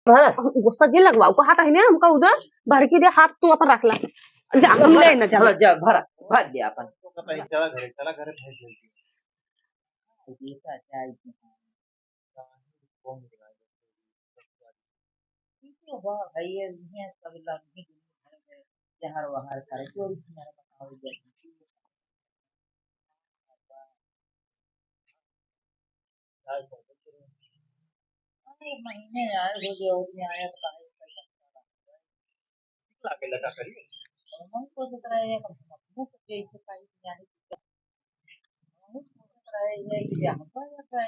गुस्सा जी लगवाओ को हाथ है हमका उधर भर के दे हाथ तू अपन रख ला जा हम ले ना जा जा भर भर दे अपन चला घर भेज देती ऐसा चाय की तो भाई ये सब लोग जहर वहर करे जो तुम्हारे बताओ महीने यार वो जो आया तो लाके लगा करिए हमको तो तरह है हमको तो कैसे काई यानी हमको तो तरह है कि हम पर है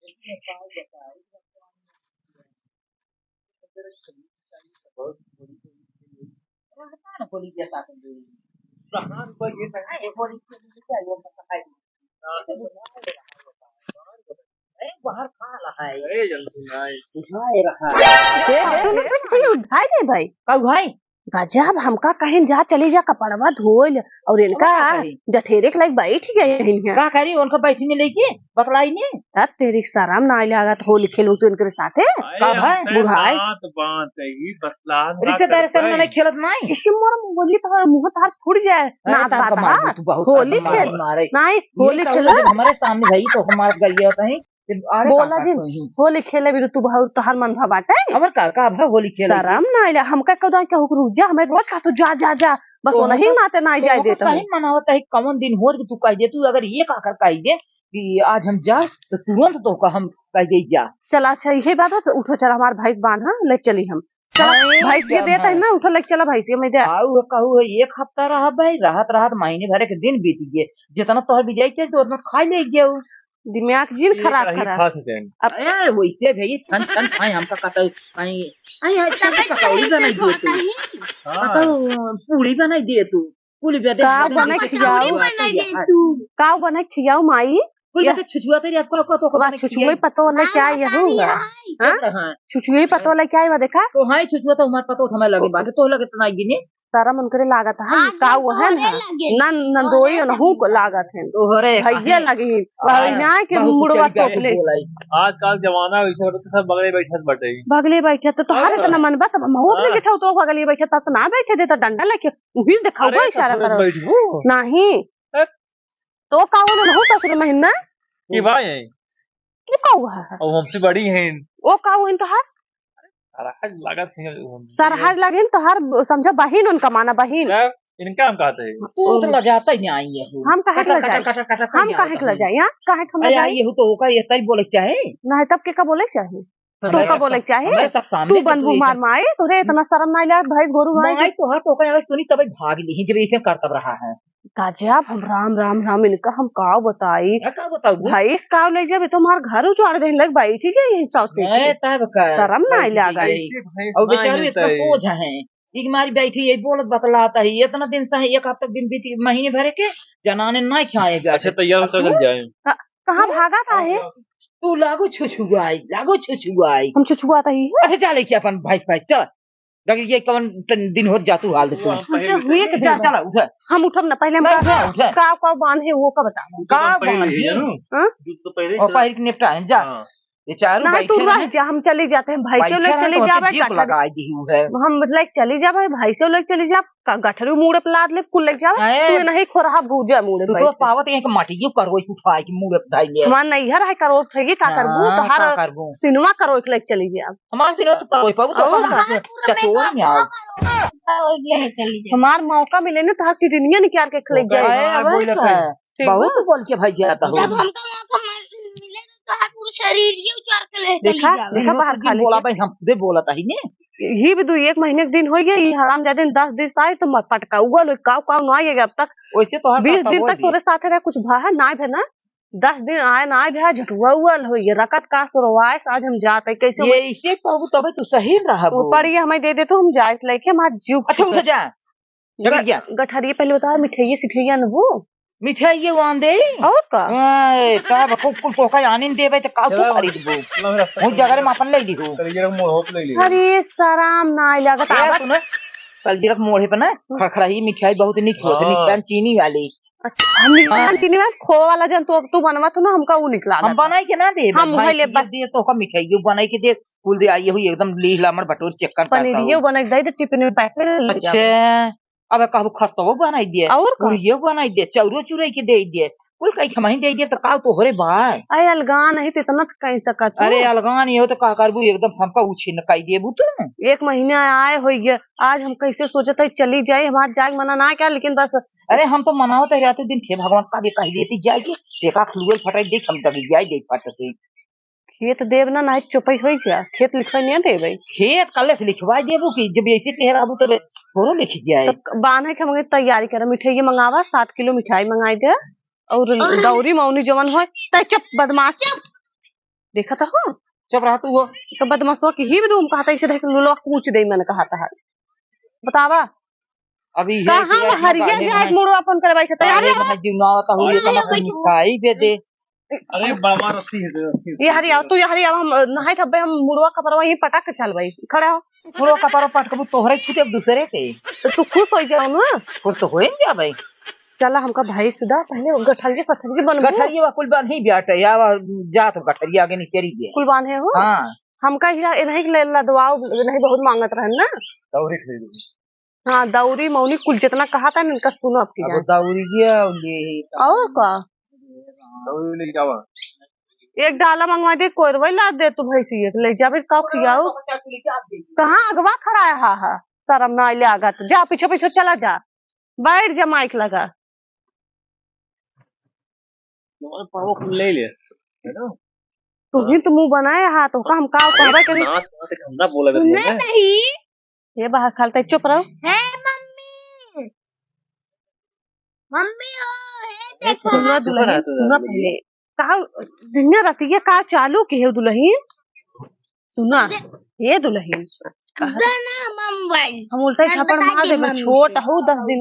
लेकिन पाओ बताओ रहता ना बोली जैसा तुम कहां पर ये है बोली क्या वो सफाई बाहर खा रहा है अरे जल्दी नहीं सुझाए रहा उठाई दे भाई कब भाई गजब हमका कहीं जा चली जा कपड़वा धोल और इनका जठेरे के लायक बैठ गए का करी उनका बैठने लेके बतलाई ने अब तेरी शर्म ना लागत हो लिखे लोग तो इनके साथे का भाई बुढ़ाई बात है ही बसलान रिश्तेदार से मैंने खेलत नहीं किसी मोर बोली तो मुंह तार फूट जाए ना बात होली खेल नहीं होली खेल हमारे सामने भाई तो हमारे गलिया होता है बोला जी होली खेले भी तू बहुत तोहर मन भा बाटे हमर का भा होली खेले शर्म ना आइला हमका कदा के रुक जा हमें रोज का तू जा जा जा बस वो नहीं नाते ना जाए देता कहीं मनावत है कौन दिन हो तू कह दे तू अगर ये का कह दे कि आज हम जा तो तुरंत तो का हम कह दे जा चला अच्छा यही बात है उठो चला हमार भाई बांध हां ले चली हम भाई के देता है ना उठो ले चला भाई से मैं दे आऊ कहू एक हफ्ता रहा भाई राहत महीने भर के दिन बीत गए जितना तोहर भी जाई तो उतना खा ले गए दिमाग जीन खराब करा अब यार वैसे भाई छन छन खाए हमका कहता आई आई कचौड़ी बनाई दे तू पूरी बनाई दे तू पूरी बना खियाओ माई पूरी छुछुआ तेरी आपको तो छुछुए पतो वाला क्या ये होगा हां छुछुए पतो वाला क्या है देखा तो हां छुछुआ तो हमार पतो हमें लगे बात तो लगे इतना गिने सारा मन करे लागत है का वो है ना नंदोई नहु को लागत है तोहरे भैया लगी ना के मुड़वा टोकले आजकल जमाना वैसे तो सब बगले बैठे तो तोहरे तना मन बा तब महू में बैठा तो बगले बैठे त ना बैठे दे त डंडा लेके उही दिखाओ इशारा करो नहीं तो काऊ न हो ससुर महीना की भाई की काऊ है और हमसे बड़ी है ओ काऊ है तोहर सरहद लगे तो हर समझो बहिन उनका माना बहिन इनका हम कहते हैं तू तो लजाता ही नहीं आई है हम काहे के लजाए हम काहे के लजाए यार काहे के लजाए ये तो ओकर ये तरी बोले चाहे नहीं तब के का बोले चाहे तो का बोले चाहे तू बनबू मार माए तोरे इतना शर्म नहीं लगा भाई गोरू भाई तो हर तो का सुनी तब भाग ली जब ऐसे करतब रहा है गजब हम राम राम राम इनका हम काव बताई का बताऊ भाई इस काव ले जब तुम्हार घर उचाड़ देने लग बैठी गई है तब का शर्म नहीं लगा और बेचारे इतना सोच है एक मारी बैठी यही बोलत बतलाता है इतना दिन से एक हफ्ते दिन बीती महीने भरे के जनाने नहीं खाएगा अच्छा तैयार हो जाए कहाँ भागा था है तू लागो छुछुआई हम छुछुआता ही अच्छा चले क्या अपन भाई चल लगे ये कौन दिन हो जातू हाल दे चला उठ हम उठब ना पहले हम का बांधे वो का बता का बांधे और पैर निपटा जा ये चारों बैठे तू रह जा हम चले जाते हैं भाई से लोग चले जा भाई लगा दी है हम मतलब चली जा भाई से लोग चली जा गठरू मुड़े पे लाद ले कुल लग जा तू नहीं खोरहा भूजा मुड़े पे तो पावत है कि माटी जो करो उठा के मुड़े पे डाल ले हमार नहीं है करो थगी का करबू तो हर सिनेमा करो एक लग चली जा हमार सिनेमा तो करो पाऊ तो चचोर में आओ हमार मौका मिले ना तो हर किडनियां निकाल के खले जाए बहुत बोल के भाई जाता हो जब हमका मौका मिले तो पूरा शरीर ये उचार के ले देखा बाहर खा बोला भाई हम खुदे बोला था ही ने ही भी 2 एक महीने के दिन हो गया ये हराम जादे 10 दिन से आए तो मत पटका हुआ लोग काव ना आएगा अब तक वैसे तो 20 दिन तक तोरे साथ रहे कुछ भा है ना है ना 10 दिन आए ना भा झटुआ हुआ हो ये रकत का सुरवाए आज हम जाते कैसे ये इसे पाऊ तब तो सही रहा ऊपर ये हमें दे दे तो हम जाए लेके हमारा जीव अच्छा उठ जा गठरिए पहले बता मिठाई सिठिया न वो मिठाई ये वान दे और का का कुल को का आने देबे त का तू खरीदबो वो जगह में अपन ले लीहो अरे सराम ना लागत आवा सुन कल दिलक मोड़े पे ना खखड़ाई मिठाई बहुत निक होत निचान चीनी वाली हम चीनी वाला खोवा वाला जन तो तू बनवा तो ना हमका वो निकला हम बनाई के ना दे हम ले बस दे तो का मिठाई जो बनाई के दे कुल दे आई हुई एकदम लीला मर बटोर चेक कर पनीर ये बना दे दे टिफिन में पैक में ले जा। अच्छा अब कहबो खस्तवो बनाई दिए और का पूरियो बनाई दिए चौरो चुरई के दे दिए कुल कई खमाई दे दिए तो का तो होरे भाई अरे अलगा नहीं तो इतना कहीं सकत अरे अलगान ये हो तो का करबू एकदम हमका उछिन कई देबू तो एक महीना आए हो गया आज हम कैसे सोचते है चली जाए हमारे जाग मना ना क्या लेकिन बस अरे हम तो मनाओ तो रात दिन थे भगवान का भी कह देती जाएगी देखा खुलगल फटाई देख हम तक जाए दे फटते खेत देव ना नहीं चुपई हो जा खेत लिखवा नहीं देवे खेत कल से लिखवा देबू की जब ऐसे तेहराबू तो थोड़ो लिख जाए तो बांध है कि हम तैयारी कर मिठाई मंगावा 7 किलो मिठाई मंगाई दे और दौरी मौनी जवन हो तय चुप बदमाश चुप देखा था हो चुप रहा तू वो तो बदमाशवा की ही भी तुम कहता इसे देख लुलो पूछ दे मैंने कहा था बतावा अभी कहां हरिया जाए मुड़ो अपन करे भाई तैयार है जुनावता हुई तो मिठाई भी दे अरे बड़ा रस्सी है ये हरिया तू ये हरिया हम नहाई थब्बे हम मुड़वा कपड़वा यहीं पटक चल भाई खड़ा हो थोड़ो कपड़ो पटकबू तोहरे खुद अब दूसरे के तो तू खुश हो जाओ ना खुद तो होए जा भाई चला हमका भाई सुधा पहले गठरिया सठरिया बन गठरिया कुल बान ही ब्याटे या जा तो गठरिया आगे नीचे रही है कुल बांधे हो हां हमका ही नहीं ले लदवाओ नहीं बहुत मांगत रहन ना दौरी खरीदो हाँ दौरी मौनी कुल जितना कहा था इनका सुनो अब की अब दौरी गया ले और का दौरी लेके जावा एक डाला मंगवा दे कोरवई ला दे तू भैंसी ले जाबे का खियाओ कहाँ अगवा खड़ा है हा शर्म ना ले आगा तो जा पीछे पीछे चला जा बैठ जा माइक लगा तुम्हारे पापा को ले ले है ना तू ही तो मुंह बनाए हा तो हम का कहबे करी नाच नाच ठंडा बोला कर सुनना नहीं ये बाहर खालते चुप रहो है मम्मी मम्मी ओ है देखो सुना दुल्हन सुना पहले का दुनिया रतिया का चालू की है दुल्हन सुना ये दुल्हन ना मोबाइल हम उल्टा छापड़ मार दे छोट हो 10 दिन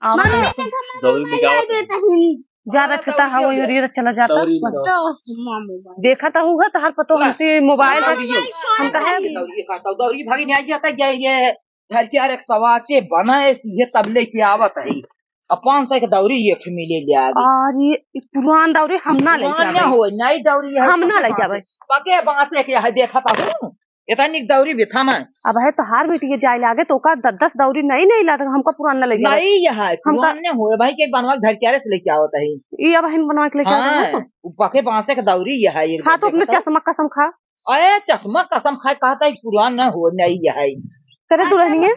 मम्मी दौरी लेके आओ ज्यादा छता हवा यूरिया चला जाता देखा था हूँ तो हर पतो हमसे मोबाइल हम कहे दौरी भागी नहीं जाता ये घर के एक सवा से बना है ये तबले की आवत है अब 500 के दौरी एक मिले ले आ और ये पुरान दौरी हम ना ले जावे हो नई दौरी है हम ना ले जावे पके बांसे के है देखा था हूं इतनी दौरी भी था मैं अब है तो हार बेटी जाए लागे तो का 10 दौरी नहीं नहीं लाता हमका पुरान ना ले जावे नहीं यह पुरान ने होए भाई के बनवा घर के से लेके आवत है ये अब हम बनवा के लेके हां पके बांसे के दौरी यह है खा तो अपने चश्मा कसम खा अरे चश्मा कसम खाए कहता है पुरान ना हो नहीं यह है करे दुल्हनिया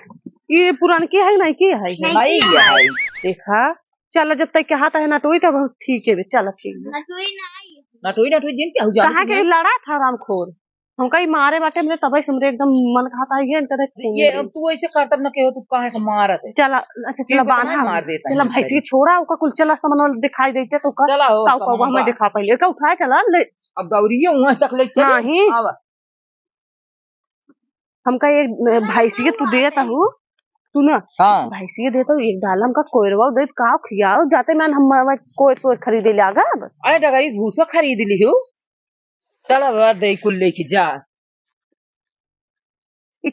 ये पुरान की है नहीं की है नहीं यह है देखा चल जब तक कहा था ना टोई तब ठीक है चल ठीक है नटोई दिन क्या हो जा कहां के लड़ा था रामखोर हम कहीं मारे बाटे मेरे तबई सुमरे एकदम मन खाता है ये अब तू ऐसे करतब न के हो तू काहे का मारत है चला अच्छा चला बांधा मार देता चला भाई ये छोड़ा ओका कुल चला सामान दिखाई देते तो का चला हो का हमें दिखा पहले का उठाया चला ले अब दौड़िए वहां तक ले चल नहीं हमका ये भैंसिया तू देता हूँ तू ना हां भैंसिया देता हूँ एक डालम का कोयरवा दे का खियाओ जाते मैं हम कोई खरीदे लागा अरे डगरी भूसा खरीद ली हो चल अब दे कुल लेके जा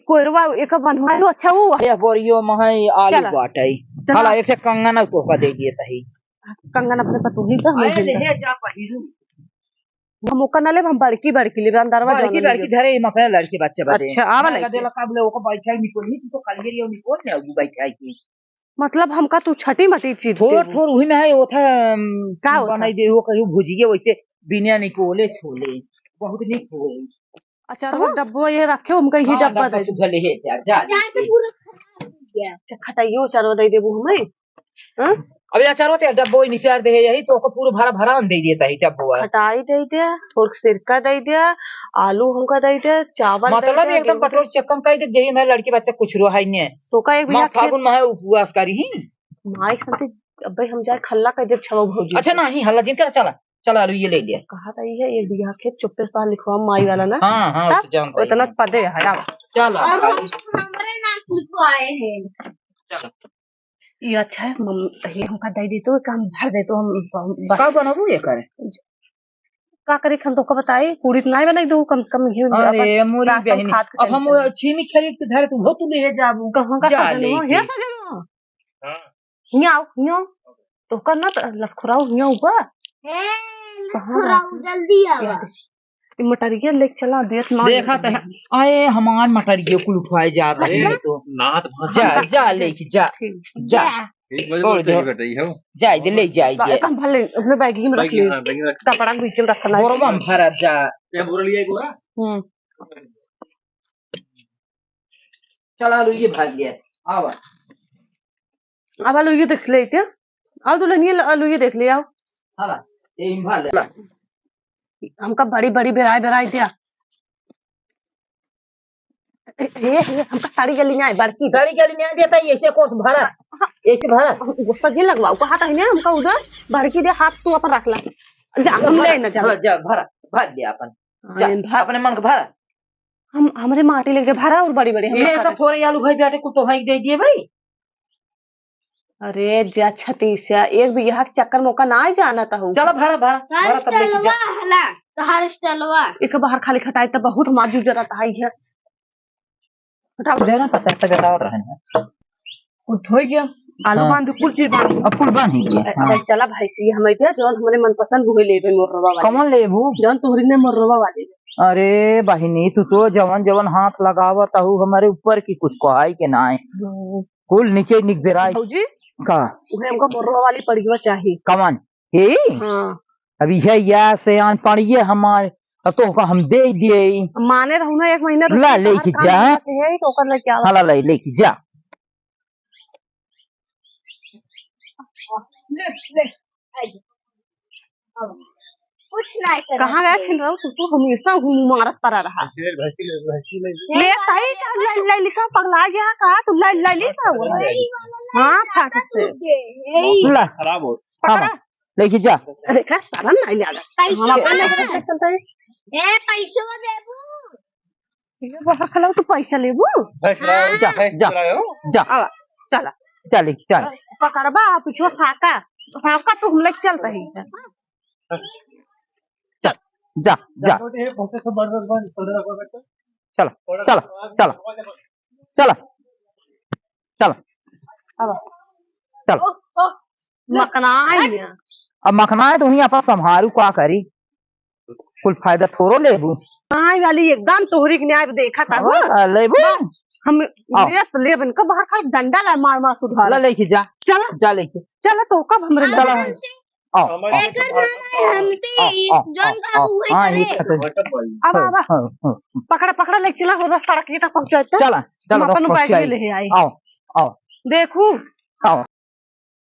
कोयरवा एक बनवा लो अच्छा वो ये बोरियो महई आलू बाटई चला एक कंगन तो का दे दिए तही कंगन अपने पतू ही तो अरे ले जा पहिरू हम ओका न ले हम बड़की ले अंदरवा बड़की धरे मफे लड़की बच्चे बदे अच्छा आवा लगा देला काबले ओको बैठाई निकोल नहीं तो कलगरियो निकोल ने अब बैठाई की मतलब हमका तू छटी मटी चीज थोड़ वही में है वो था का बनाई दे हो कहीं भुजिए वैसे बिना निकोले छोले बहुत निक हो अच्छा वो डब्बा ये रखे हमका ही डब्बा दे भले है यार जा अच्छा खटाइयो चारो दे देबू हमें हां अब या चारो ते डब्बो निचार दे यही तो को पूरा भरा भरा दे देता है डब्बो खटाई दे दे थोड़ सिरका दे दे आलू हमका दे दे चावल मतलब एकदम पटोल चक्कम कह दे जही मेरे लड़के बच्चा कुछ रो है ने तो का एक बिया फागुन में उपवास करी ही माई खते अब भाई हम जाए खल्ला कह दे छवा भौजी अच्छा नहीं हल्ला जिन कर चला चला आलू ये ले लिया कहा था ये एक बिया खेत चुप्पे से लिखवा माई वाला ना हां हां तो जानता इतना पदे है ना चल हमारे नाम लिखवाए हैं चल ये अच्छा है ये हमका दे दे तो काम भर दे तो हम का बनाबू ये करे का करे हम तो का बताई पूरी नहीं बनाई दो कम से कम घी अरे मोरी बहनी अब हम छीमी खरीद के धर तू हो तू ले जाबू कहां का सजनो हे सजनो हां हियाओ तो करना लखराओ हिया ऊपर कहां जल्दी आवा मटरिया लेके चला देख ना देखा तो है। अरे हमार मटर ये कुल उठवाए जा रहे हैं तो नाथ जा जा लेके जा जा एक बजे छोड़ दो। बेटा है जाए दे ले जाए दे कम भले अपने बैग में रख ले कपड़ा के बीच में रखना है। बोरवा में भरा जा क्या बोरा लिया बोरा चला लो ये भाग गया आवा अब आलू ये देख ले क्या आओ दुल्हनिया आलू ये देख ले आओ हाला ये भाल हमका बड़ी बड़ी बेराई बेराई दिया हमका साड़ी गली में बड़की गाड़ी गली नहीं देता ऐसे कोस भरा ऐसे भरा गुस्सा जी लगवाओ को हाथ है ना हमका उधर भड़की दे हाथ तू अपन रख ला जा हम ले ना जा जा भरा भर दे अपन जा अपने मन का भरा हम हमारे माटी लेके जा भरा और बड़ी बड़ी ये सब थोड़े आलू भाई बेटे को तो भाई दे दिए भाई अरे जा छतीसा एक भी यहाँ चक्कर मौका ना जाना था चलो भरा भरा भरा तब लेके जा हला तहार स्टाइलवा एक बाहर खाली खटाई तो बहुत माजू जरा है हटाओ देना 50 तक बताओ रहने कुछ हो गया आलू हाँ। बांध कुल चीज बांध अब कुल बन ही गया हाँ। चला भाई सी हम इधर जौन हमरे मनपसंद हुए लेबे मोरवा वाले कमन लेबू जौन तोहरी ने मोरवा वाले अरे बहिनी तू तो जवन जवन हाथ लगावत हूँ हमारे ऊपर की कुछ कहाई के ना कुल नीचे निक बेराई भौजी का उहे हमको मोरवा वाली पड़ियो चाहिए कमन हे हाँ अभी है या से आन पड़िए हमारे अब तो का हम दे दिए माने रहू ना एक महीना ला लेके जा है तो कर ले क्या हाला ले लेके जा कुछ नहीं कर कहाँ गया छिन रहा तू हमेशा घूम मारत पड़ा रहा भैंसी ले ले सही ले लिखा पगला गया कहा तू ले लिखा हाँ फट से ला खराब हो हाँ लेके जा देखा सारा नहीं ले पैसा हम अपन लेके चलता है ए पैसा देबू ये बाहर खलाओ तो पैसा लेबू जा जा जा चला जा लेके जा पकड़बा पिछवा फाका फाका तो हम लेके चलता ही जा जा चलो चलो चलो चलो चलो चलो मकना अब मखना है तो वही आप संभारू का करी कुल फायदा थोड़ो लेबू आई वाली एकदम तोहरी के न्याय देखा था लेबू हम ले बन का बाहर खा डंडा ला मार मार सुधार लेके जा चला जा लेके चला तो कब हमरे चलो आओ एकर नाम है हमसे जौन काम हुए हाँ ये करे अब अब पकड़ा पकड़ा लेके चला हो रास्ता तक पहुंचाते चला चलो अपन बैग पहुंचाई ले आई आओ आओ देखू आओ